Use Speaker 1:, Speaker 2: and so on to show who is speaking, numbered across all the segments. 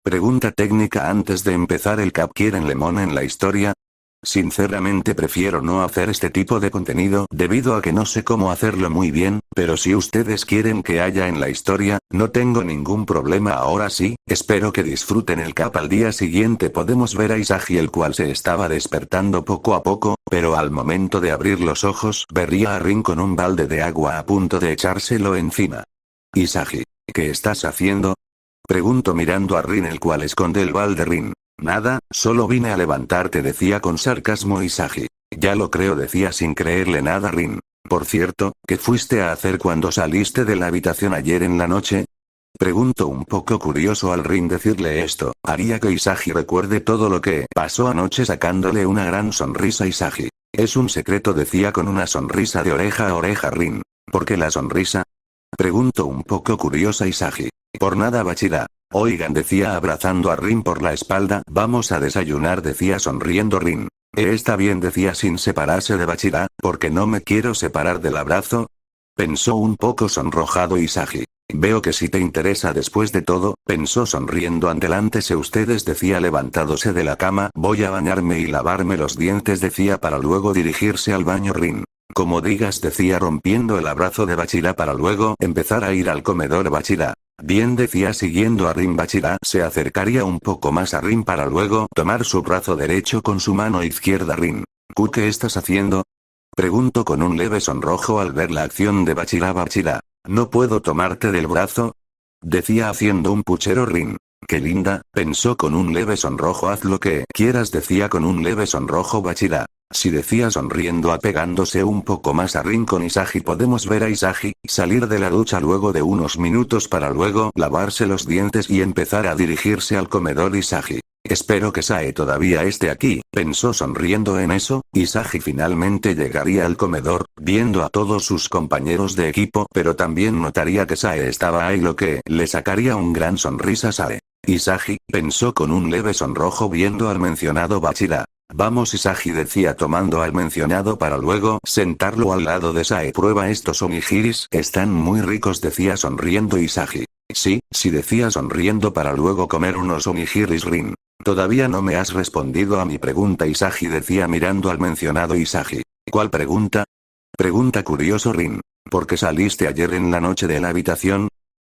Speaker 1: Pregunta técnica antes de empezar el cap. ¿Quieren lemon en la historia? Sinceramente prefiero no hacer este tipo de contenido debido a que no sé cómo hacerlo muy bien, pero si ustedes quieren que haya en la historia, no tengo ningún problema. Ahora sí, espero que disfruten el cap. Al día siguiente podemos ver a Isagi, el cual se estaba despertando poco a poco, pero al momento de abrir los ojos vería a Rin con un balde de agua a punto de echárselo encima. Isagi, ¿qué estás haciendo? Pregunto mirando a Rin, el cual esconde el balde. Rin. Nada, solo vine a levantarte, decía con sarcasmo Isagi. Ya lo creo, decía sin creerle nada Rin. Por cierto, ¿qué fuiste a hacer cuando saliste de la habitación ayer en la noche? Pregunto un poco curioso. Al Rin decirle esto, haría que Isagi recuerde todo lo que pasó anoche, sacándole una gran sonrisa. Isagi. Es un secreto, decía con una sonrisa de oreja a oreja Rin. ¿Por qué la sonrisa? Pregunto un poco curiosa. Isagi. Por nada, Bachira. Oigan, decía abrazando a Rin por la espalda. Vamos a desayunar, decía sonriendo Rin. Está bien, decía sin separarse de Bachira, porque no me quiero separar del abrazo. Pensó un poco sonrojado Isagi. Veo que si te interesa después de todo, pensó sonriendo. Adelántese ustedes, decía levantándose de la cama. Voy a bañarme y lavarme los dientes, decía para luego dirigirse al baño Rin. Como digas, decía rompiendo el abrazo de Bachira para luego empezar a ir al comedor. Bachira. Bien, decía siguiendo a Rin. Bachira se acercaría un poco más a Rin para luego tomar su brazo derecho con su mano izquierda. Rin. ¿Qué estás haciendo? Pregunto con un leve sonrojo al ver la acción de Bachira. Bachira. ¿No puedo tomarte del brazo? Decía haciendo un puchero Rin. Qué linda, pensó con un leve sonrojo. Haz lo que quieras, decía con un leve sonrojo Bachira. Si, decía sonriendo apegándose un poco más a Rin con Isagi. Podemos ver a Isagi salir de la ducha luego de unos minutos para luego lavarse los dientes y empezar a dirigirse al comedor. Isagi. Espero que Sae todavía esté aquí, pensó sonriendo. En eso, Isagi finalmente llegaría al comedor, viendo a todos sus compañeros de equipo, pero también notaría que Sae estaba ahí, lo que le sacaría un gran sonrisa. Sae. Isagi, pensó con un leve sonrojo viendo al mencionado Bachira. Vamos, Isagi, decía tomando al mencionado para luego sentarlo al lado de Sae. Prueba estos onigiris, están muy ricos, decía sonriendo Isagi. Sí, decía sonriendo para luego comer unos onigiris. Rin. Todavía no me has respondido a mi pregunta, Isagi, decía mirando al mencionado Isagi. ¿Cuál pregunta? Pregunta curioso Rin. ¿Por qué saliste ayer en la noche de la habitación?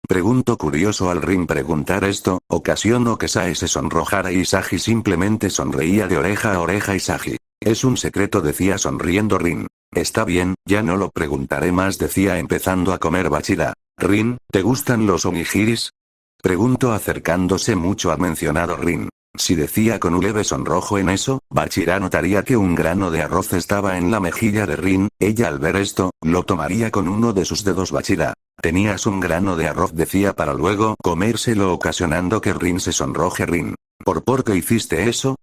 Speaker 1: Preguntó curioso. Al Rin preguntar esto, ocasionó que Sae se sonrojara. Isagi simplemente sonreía de oreja a oreja. Isagi. Es un secreto, decía sonriendo Rin. Está bien, ya no lo preguntaré más, decía empezando a comer Bachira. Rin, ¿te gustan los onigiris? Preguntó acercándose mucho al mencionado Rin. Si, decía con un leve sonrojo. En eso, Bachira notaría que un grano de arroz estaba en la mejilla de Rin. Ella al ver esto, lo tomaría con uno de sus dedos. Bachira. Tenías un grano de arroz, decía para luego comérselo, ocasionando que Rin se sonroje. Rin. ¿Por qué hiciste eso?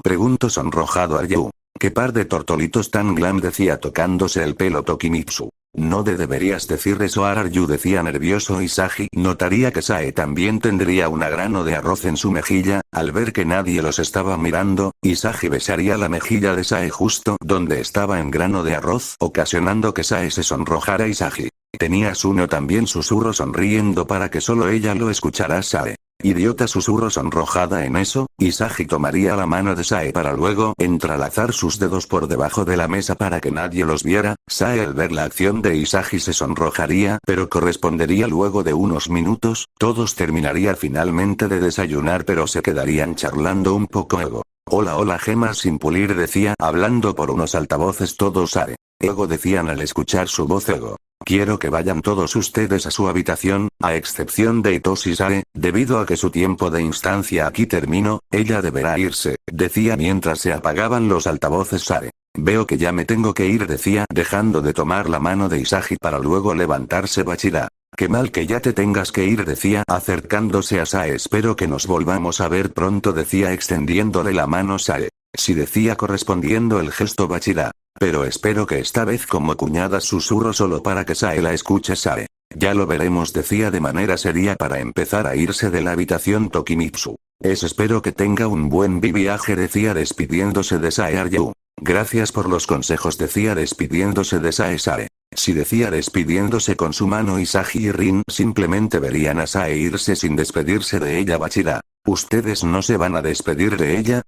Speaker 1: Preguntó sonrojado a Yu. ¿Qué par de tortolitos tan glam?, decía tocándose el pelo Tokimitsu. No deberías decir eso, Araryu, decía nervioso Isagi. Notaría que Sae también tendría un grano de arroz en su mejilla. Al ver que nadie los estaba mirando, Isagi besaría la mejilla de Sae justo donde estaba en grano de arroz, ocasionando que Sae se sonrojara. Isagi. Tenías uno también, susurró sonriendo para que solo ella lo escuchara. Sae. Idiota, susurró sonrojada. En eso, Isagi tomaría la mano de Sae para luego entrelazar sus dedos por debajo de la mesa para que nadie los viera. Sae al ver la acción de Isagi se sonrojaría, pero correspondería luego de unos minutos. Todos terminarían finalmente de desayunar, pero se quedarían charlando un poco. Ego. Hola gemas sin pulir, decía hablando por unos altavoces. Todos Sae. Ego, decían al escuchar su voz. Ego. Quiero que vayan todos ustedes a su habitación, a excepción de Itoshi Sae, debido a que su tiempo de instancia aquí terminó. Ella deberá irse, decía mientras se apagaban los altavoces. Sae. Veo que ya me tengo que ir, decía dejando de tomar la mano de Isagi para luego levantarse. Bachira. Qué mal que ya te tengas que ir, decía acercándose a Sae. Espero que nos volvamos a ver pronto, decía extendiéndole la mano Sae. Sí, decía correspondiendo el gesto Bachira. Pero espero que esta vez como cuñada, susurro solo para que Sae la escuche. Sae. Ya lo veremos, decía de manera seria para empezar a irse de la habitación Tokimitsu. Espero que tenga un buen viaje, decía despidiéndose de Sae. Aryu. Gracias por los consejos, decía despidiéndose de Sae. Sae. Si decía despidiéndose con su mano Isagi y Rin simplemente verían a Sae irse sin despedirse de ella. Bachira. ¿Ustedes no se van a despedir de ella?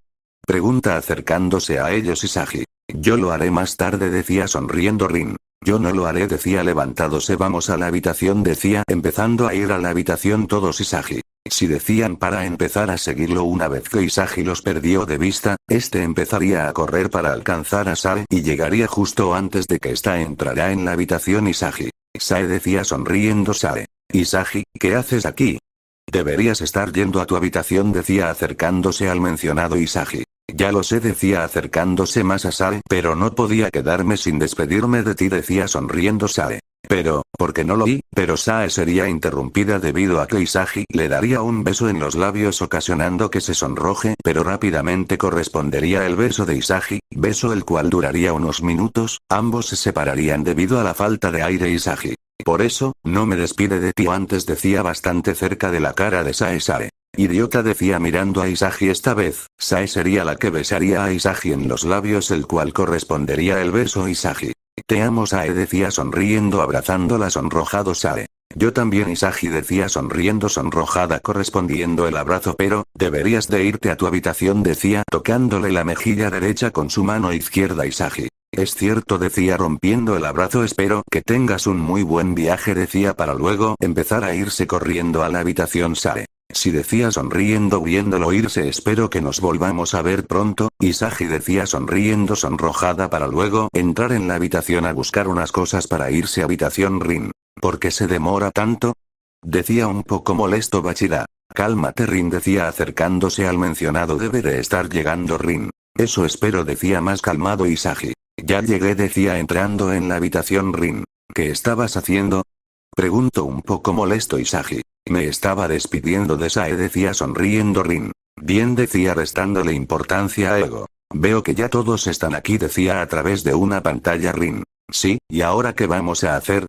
Speaker 1: Pregunta acercándose a ellos Isagi. Yo lo haré más tarde, decía sonriendo Rin. Yo no lo haré, decía levantándose. Vamos a la habitación, decía empezando a ir a la habitación todos Isagi. Si decían para empezar a seguirlo una vez que Isagi los perdió de vista, este empezaría a correr para alcanzar a Sae y llegaría justo antes de que ésta entrara en la habitación Isagi. Sae, decía sonriendo Sae. Isagi, ¿qué haces aquí? Deberías estar yendo a tu habitación, decía acercándose al mencionado Isagi. Ya lo sé, decía acercándose más a Sae, pero no podía quedarme sin despedirme de ti, decía sonriendo Sae. Pero, porque no lo vi, pero Sae sería interrumpida debido a que Isagi le daría un beso en los labios ocasionando que se sonroje, pero rápidamente correspondería el beso de Isagi, beso el cual duraría unos minutos, ambos se separarían debido a la falta de aire Isagi. Por eso, no me despide de ti antes, decía bastante cerca de la cara de Sae. Idiota, decía mirando a Isagi. Esta vez, Sae sería la que besaría a Isagi en los labios, el cual correspondería el beso Isagi. Te amo, Sae, decía sonriendo abrazándola sonrojado Sae. Yo también, Isagi, decía sonriendo sonrojada correspondiendo el abrazo, pero, deberías de irte a tu habitación, decía tocándole la mejilla derecha con su mano izquierda Isagi. Es cierto, decía rompiendo el abrazo. Espero que tengas un muy buen viaje, decía para luego empezar a irse corriendo a la habitación Sae. Si decía sonriendo viéndolo irse. Espero que nos volvamos a ver pronto, Isagi, decía sonriendo sonrojada para luego entrar en la habitación a buscar unas cosas para irse. Habitación Rin. ¿Por qué se demora tanto? Decía un poco molesto Bachira. Cálmate Rin, decía acercándose al mencionado. Debe de estar llegando Rin. Eso espero, decía más calmado Isagi. Ya llegué, decía entrando en la habitación Rin. ¿Qué estabas haciendo? Preguntó un poco molesto Isagi. Me estaba despidiendo de Sae, decía sonriendo Rin. Bien, decía restándole importancia a Ego. Veo que ya todos están aquí, decía a través de una pantalla Rin. Sí, ¿y ahora qué vamos a hacer?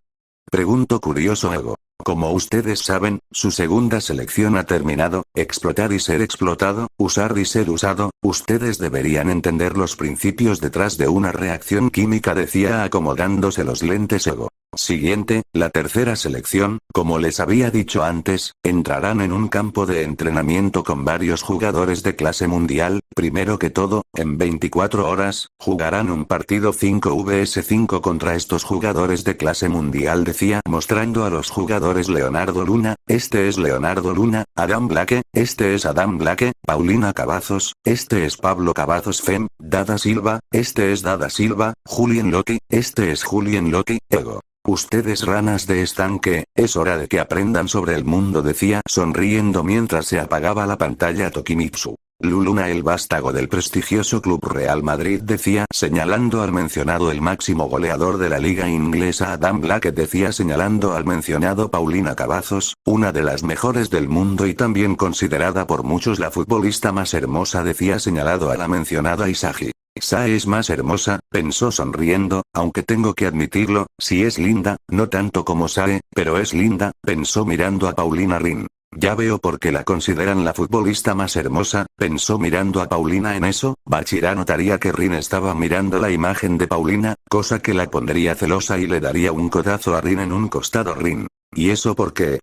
Speaker 1: Preguntó curioso Ego. Como ustedes saben, su segunda selección ha terminado, explotar y ser explotado, usar y ser usado, ustedes deberían entender los principios detrás de una reacción química, decía acomodándose los lentes Ego. Siguiente, la tercera selección, como les había dicho antes, entrarán en un campo de entrenamiento con varios jugadores de clase mundial. Primero que todo, en 24 horas, jugarán un partido 5 vs 5 contra estos jugadores de clase mundial, decía mostrando a los jugadores Leonardo Luna, este es Leonardo Luna, Adam Blake, este es Adam Blake, Paulina Cavazos, este es Pablo Cavazos Fem, Dada Silva, este es Dada Silva, Julien Loki, este es Julien Loki, Ego. Ustedes ranas de estanque, es hora de que aprendan sobre el mundo, decía sonriendo mientras se apagaba la pantalla Tokimitsu. Luluna, el vástago del prestigioso Club Real Madrid, decía señalando al mencionado el máximo goleador de la liga inglesa Adam Blake, decía señalando al mencionado Paulina Cavazos, una de las mejores del mundo y también considerada por muchos la futbolista más hermosa, decía señalado a la mencionada Isagi. Sae es más hermosa, pensó sonriendo, aunque tengo que admitirlo, si es linda, no tanto como Sae, pero es linda, pensó mirando a Paulina Rin. Ya veo por qué la consideran la futbolista más hermosa, pensó mirando a Paulina. En eso, Bachira notaría que Rin estaba mirando la imagen de Paulina, cosa que la pondría celosa y le daría un codazo a Rin en un costado. Rin. ¿Y eso por qué?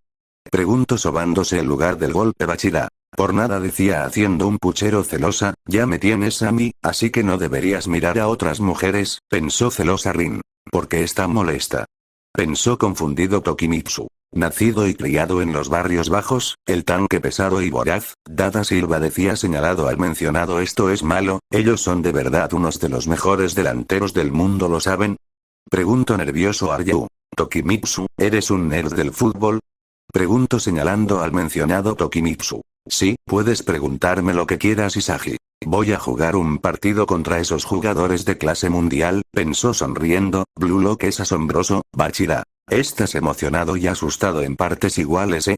Speaker 1: Preguntó sobándose en lugar del golpe Bachira. Por nada, decía haciendo un puchero celosa, ya me tienes a mí, así que no deberías mirar a otras mujeres, pensó celosa Rin. ¿Por qué está molesta? Pensó confundido Tokimitsu. Nacido y criado en los barrios bajos, el tanque pesado y voraz, Dada Silva decía señalado al mencionado. Esto es malo, ellos son de verdad unos de los mejores delanteros del mundo, ¿lo saben? Preguntó nervioso Aryu. Tokimitsu, ¿eres un nerd del fútbol? Preguntó señalando al mencionado Tokimitsu. Sí, puedes preguntarme lo que quieras Isagi. Voy a jugar un partido contra esos jugadores de clase mundial, pensó sonriendo. Blue Lock es asombroso, Bachira. ¿Estás emocionado y asustado en partes iguales,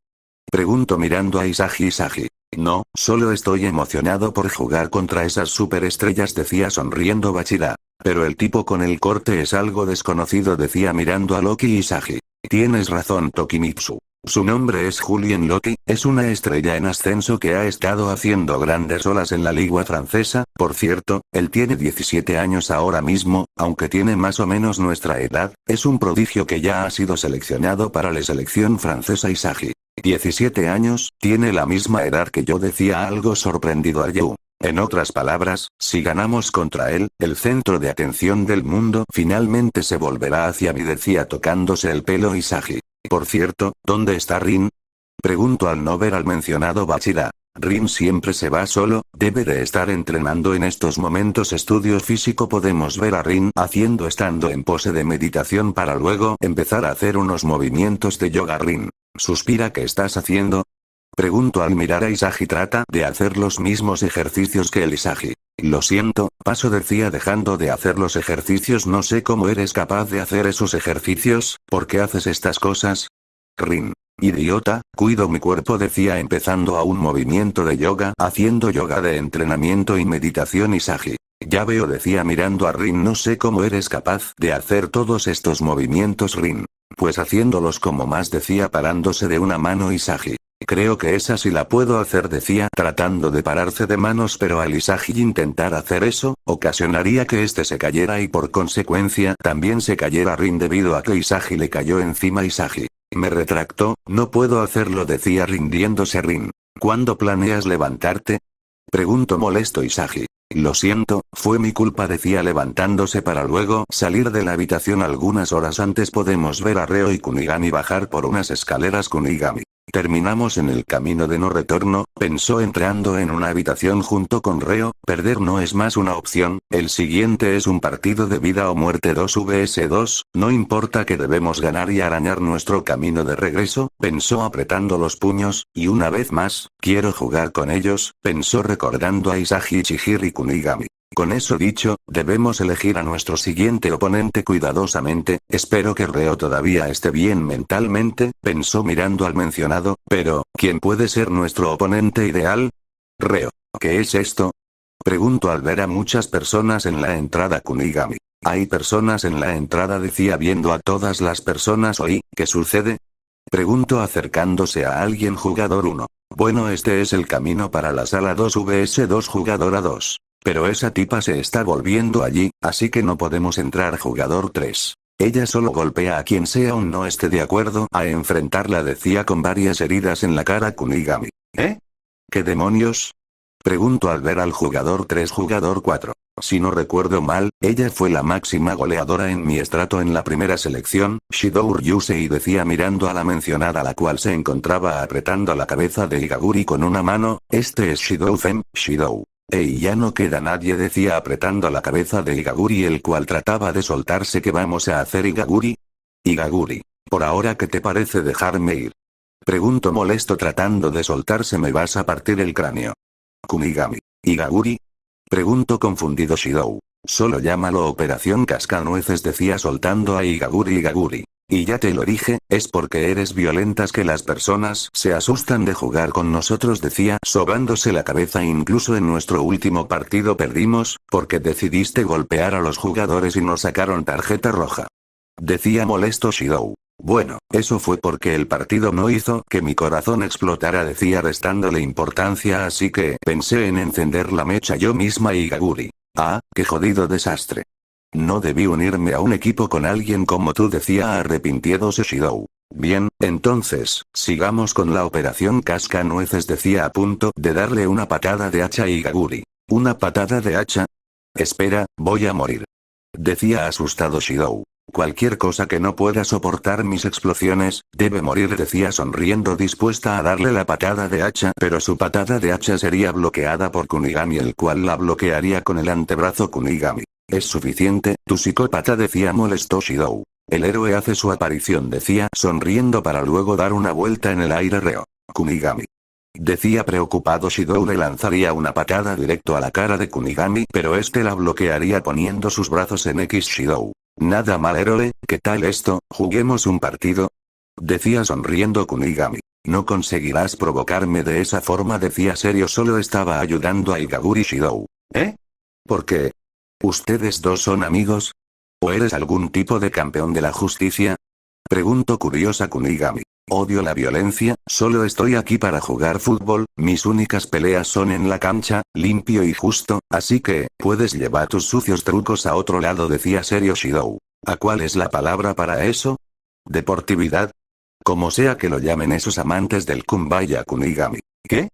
Speaker 1: Preguntó mirando a Isagi. Isagi. No, solo estoy emocionado por jugar contra esas superestrellas, decía sonriendo Bachira. Pero el tipo con el corte es algo desconocido, decía mirando a Loki. Isagi. Tienes razón Tokimitsu. Su nombre es Julien Loki, es una estrella en ascenso que ha estado haciendo grandes olas en la liga francesa. Por cierto, él tiene 17 años ahora mismo, aunque tiene más o menos nuestra edad, es un prodigio que ya ha sido seleccionado para la selección francesa Isagi. 17 años, tiene la misma edad que yo, decía algo sorprendido a Yu. En otras palabras, si ganamos contra él, el centro de atención del mundo finalmente se volverá hacia mí, decía tocándose el pelo Isagi. Por cierto, ¿dónde está Rin? Pregunto al no ver al mencionado Bachira. Rin siempre se va solo, debe de estar entrenando en estos momentos. Estudio físico. Podemos ver a Rin haciendo estando en pose de meditación para luego empezar a hacer unos movimientos de yoga. Rin, suspira, ¿qué estás haciendo? Pregunto al mirar a Isagi. Trata de hacer los mismos ejercicios que el Isagi. Lo siento, paso, decía dejando de hacer los ejercicios. No sé cómo eres capaz de hacer esos ejercicios, ¿por qué haces estas cosas? Rin, idiota, cuido mi cuerpo, decía empezando a un movimiento de yoga, haciendo yoga de entrenamiento y meditación. Isagi, ya veo, decía mirando a Rin, no sé cómo eres capaz de hacer todos estos movimientos. Rin, pues haciéndolos como más, decía parándose de una mano. Isagi, creo que esa sí la puedo hacer, decía tratando de pararse de manos, pero al Isagi intentar hacer eso, ocasionaría que este se cayera y por consecuencia también se cayera Rin debido a que Isagi le cayó encima. Isagi, me retractó, no puedo hacerlo, decía rindiéndose. Rin, ¿cuándo planeas levantarte? Pregunto molesto. Isagi, lo siento, fue mi culpa, decía levantándose para luego salir de la habitación. Algunas horas antes podemos ver a Reo y Kunigami bajar por unas escaleras. Kunigami, terminamos en el camino de no retorno, pensó entrando en una habitación junto con Reo, perder no es más una opción, el siguiente es un partido de vida o muerte 2 vs 2, no importa que debemos ganar y arañar nuestro camino de regreso, pensó apretando los puños, y una vez más, quiero jugar con ellos, pensó recordando a Isagi, Chihiro y Kunigami. Con eso dicho, debemos elegir a nuestro siguiente oponente cuidadosamente, espero que Reo todavía esté bien mentalmente, pensó mirando al mencionado, pero, ¿quién puede ser nuestro oponente ideal? Reo, ¿qué es esto? Pregunto al ver a muchas personas en la entrada. Kunigami, hay personas en la entrada, decía viendo a todas las personas. ¿Oí, qué sucede? Pregunto acercándose a alguien. Jugador 1. Bueno, este es el camino para la sala 2 vs 2. Jugadora 2. Pero esa tipa se está volviendo allí, así que no podemos entrar. Jugador 3. Ella solo golpea a quien sea o no esté de acuerdo a enfrentarla, decía con varias heridas en la cara Kunigami. ¿Eh? ¿Qué demonios? Pregunto al ver al jugador 3. Jugador 4. Si no recuerdo mal, ella fue la máxima goleadora en mi estrato en la primera selección, Shidou Ryusei, decía mirando a la mencionada, la cual se encontraba apretando la cabeza de Igaguri con una mano. Este es Shidou Fem, Shidou. Ey, ya no queda nadie, decía apretando la cabeza de Igaguri, el cual trataba de soltarse. ¿Qué vamos a hacer, Igaguri? Igaguri, por ahora, ¿qué te parece dejarme ir? Pregunto molesto tratando de soltarse. Me vas a partir el cráneo. Kunigami, Igaguri. Pregunto confundido. Shidou, solo llámalo Operación Cascanueces, decía soltando a Igaguri. Igaguri, y ya te lo dije, es porque eres violentas que las personas se asustan de jugar con nosotros, decía sobándose la cabeza. Incluso en nuestro último partido perdimos, porque decidiste golpear a los jugadores y nos sacaron tarjeta roja. Decía molesto Shidou. Bueno, eso fue porque el partido no hizo que mi corazón explotara, decía restándole importancia, así que pensé en encender la mecha yo misma. Igaguri, ah, qué jodido desastre. No debí unirme a un equipo con alguien como tú, decía arrepintiéndose Shidou. Bien, entonces, sigamos con la operación Cascanueces, decía a punto de darle una patada de hacha a Igaguri. ¿Una patada de hacha? Espera, voy a morir. Decía asustado Shidou. Cualquier cosa que no pueda soportar mis explosiones, debe morir, decía sonriendo, dispuesta a darle la patada de hacha, pero su patada de hacha sería bloqueada por Kunigami, el cual la bloquearía con el antebrazo. Kunigami, es suficiente, tu psicópata, decía molesto Shidou. El héroe hace su aparición, decía sonriendo para luego dar una vuelta en el aire. Reo, Kunigami, decía preocupado Shidou. Le lanzaría una patada directo a la cara de Kunigami, pero este la bloquearía poniendo sus brazos en X. Shidou, nada mal héroe, ¿qué tal esto? ¿Juguemos un partido? Decía sonriendo Kunigami. No conseguirás provocarme de esa forma, decía serio, solo estaba ayudando a Igaguri. Shidou, ¿eh? ¿Por qué? ¿Ustedes dos son amigos? ¿O eres algún tipo de campeón de la justicia? Preguntó curiosa Kunigami. Odio la violencia, solo estoy aquí para jugar fútbol, mis únicas peleas son en la cancha, limpio y justo, así que, puedes llevar tus sucios trucos a otro lado, decía serio Shidou. ¿A cuál es la palabra para eso? ¿Deportividad? Como sea que lo llamen esos amantes del Kumbaya Kunigami. ¿Qué?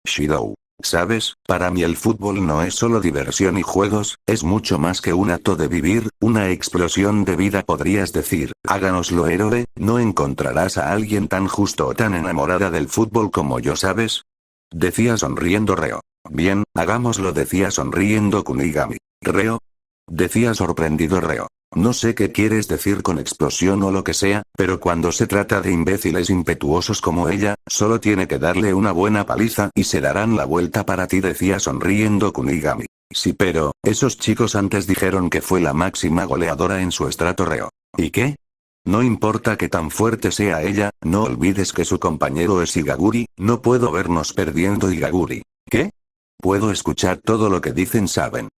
Speaker 1: Shidou. ¿Sabes? Para mí el fútbol no es solo diversión y juegos, es mucho más que un acto de vivir, una explosión de vida, podrías decir. Háganoslo, héroe, no encontrarás a alguien tan justo o tan enamorada del fútbol como yo, ¿sabes? Decía sonriendo Reo. Bien, hagámoslo, decía sonriendo Kunigami. ¿Reo? Decía sorprendido Reo. No sé qué quieres decir con explosión o lo que sea, pero cuando se trata de imbéciles impetuosos como ella, solo tiene que darle una buena paliza y se darán la vuelta para ti, decía sonriendo Kunigami. Sí, pero, esos chicos antes dijeron que fue la máxima goleadora en su estrato, Reo. ¿Y qué? No importa que tan fuerte sea ella, no olvides que su compañero es Igaguri, no puedo vernos perdiendo, Igaguri. ¿Qué? Puedo escuchar todo lo que dicen, ¿saben?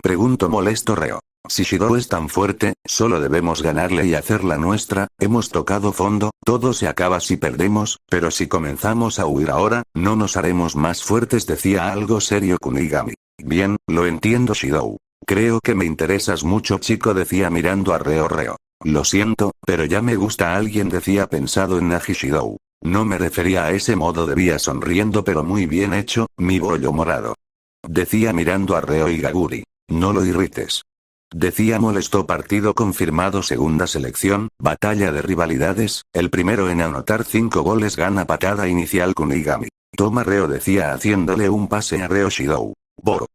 Speaker 1: Pregunto molesto Reo. Si Shidou es tan fuerte, solo debemos ganarle y hacerla nuestra, hemos tocado fondo, todo se acaba si perdemos, pero si comenzamos a huir ahora, no nos haremos más fuertes, decía algo serio Kunigami. Bien, lo entiendo Shidou. Creo que me interesas mucho, chico, decía mirando a Reo. Lo siento, pero ya me gusta alguien, decía pensado en Nagi Shidou. No me refería a ese modo, debía sonriendo, pero muy bien hecho, mi bollo morado. Decía mirando a Reo y Gaguri. No lo irrites. Decía molesto. Partido confirmado, segunda selección, batalla de rivalidades, el primero en anotar 5 goles gana, patada inicial Kunigami. Toma Reo, decía haciéndole un pase a Reo Shidou. Boro.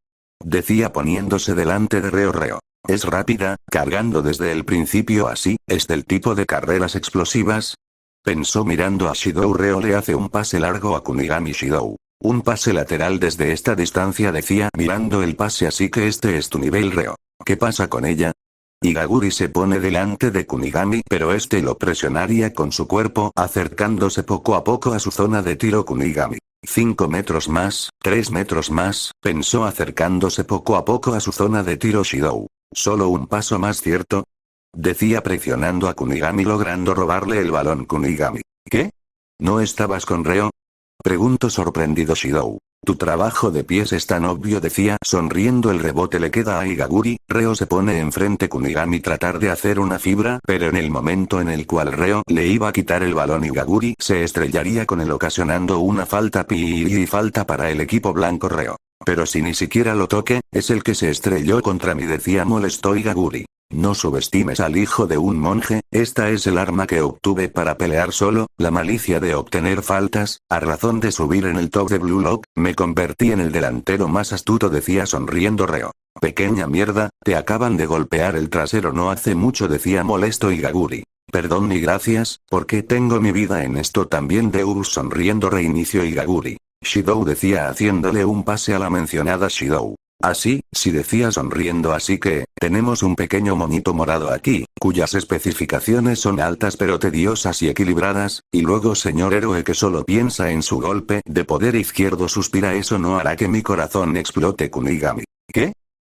Speaker 1: Decía poniéndose delante de Reo. Es rápida, cargando desde el principio, así, es del tipo de carreras explosivas. Pensó mirando a Shidou. Reo le hace un pase largo a Kunigami. Shidou. Un pase lateral desde esta distancia, decía mirando el pase, así que este es tu nivel, Reo. ¿Qué pasa con ella? Igaguri se pone delante de Kunigami, pero este lo presionaría con su cuerpo, acercándose poco a poco a su zona de tiro. Kunigami. 5 metros más, 3 metros más, pensó acercándose poco a poco a su zona de tiro Shidou. Solo un paso más, ¿cierto? Decía presionando a Kunigami, logrando robarle el balón. Kunigami. ¿Qué? ¿No estabas con Reo? Preguntó sorprendido Shidou. Tu trabajo de pies es tan obvio, decía sonriendo. El rebote le queda a Igaguri, Reo se pone enfrente. Kunigami tratar de hacer una fibra, pero en el momento en el cual Reo le iba a quitar el balón, Igaguri se estrellaría con él, ocasionando una falta y falta para el equipo blanco. Reo. Pero si ni siquiera lo toque, es el que se estrelló contra mí, decía molesto Igaguri. No subestimes al hijo de un monje, esta es el arma que obtuve para pelear solo, la malicia de obtener faltas, a razón de subir en el top de Blue Lock, me convertí en el delantero más astuto, decía sonriendo Reo. Pequeña mierda, te acaban de golpear el trasero no hace mucho, decía molesto Igaguri. Perdón y gracias, porque tengo mi vida en esto también, Deus sonriendo. Reinicio Igaguri. Shidou, decía haciéndole un pase a la mencionada Shidou. Así, sí, decía sonriendo, así que, tenemos un pequeño monito morado aquí, cuyas especificaciones son altas pero tediosas y equilibradas, y luego señor héroe que solo piensa en su golpe de poder izquierdo, suspira, eso no hará que mi corazón explote. Kunigami. ¿Qué?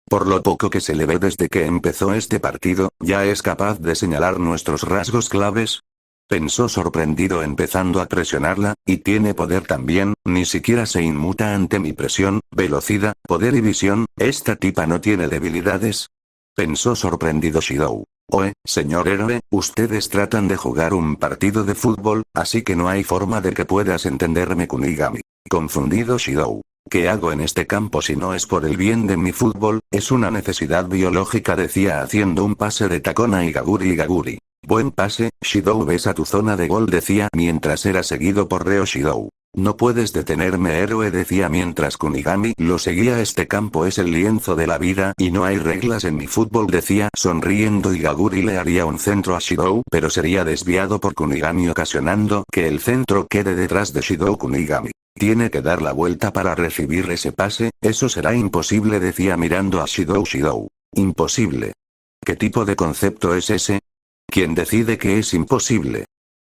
Speaker 1: Por lo poco que se le ve desde que empezó este partido, ¿ya es capaz de señalar nuestros rasgos claves? Pensó sorprendido empezando a presionarla, y tiene poder también, ni siquiera se inmuta ante mi presión, velocidad, poder y visión, ¿esta tipa no tiene debilidades? Pensó sorprendido Shidou. Oe, señor héroe, ustedes tratan de jugar un partido de fútbol, así que no hay forma de que puedas entenderme. Kunigami. Confundido Shidou. ¿Qué hago en este campo si no es por el bien de mi fútbol? Es una necesidad biológica, decía haciendo un pase de tacón a Igaguri. Buen pase, Shidou, ves a tu zona de gol, decía mientras era seguido por Reo. Shidou. No puedes detenerme, héroe, decía mientras Kunigami lo seguía. Este campo es el lienzo de la vida y no hay reglas en mi fútbol, decía sonriendo. Igaguri le haría un centro a Shidou, pero sería desviado por Kunigami, ocasionando que el centro quede detrás de Shidou. Kunigami. Tiene que dar la vuelta para recibir ese pase, eso será imposible, decía mirando a Shidou. Imposible. ¿Qué tipo de concepto es ese? ¿Quién decide que es imposible?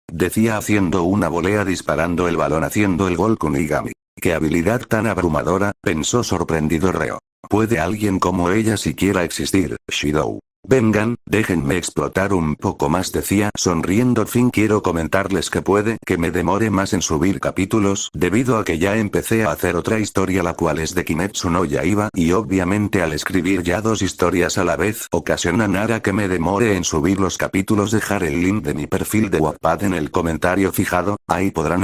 Speaker 1: Decía haciendo una volea, disparando el balón, haciendo el gol. Kunigami. Qué habilidad tan abrumadora, pensó sorprendido Reo. ¿Puede alguien como ella siquiera existir? Shidou. Vengan, déjenme explotar un poco más, decía sonriendo. Quiero comentarles que puede que me demore más en subir capítulos debido a que ya empecé a hacer otra historia, la cual es de Kimetsu no Yaiba, y obviamente al escribir ya dos historias a la vez ocasionan hará que me demore en subir los capítulos. Dejar el link de mi perfil de Wattpad en el comentario fijado, ahí podrán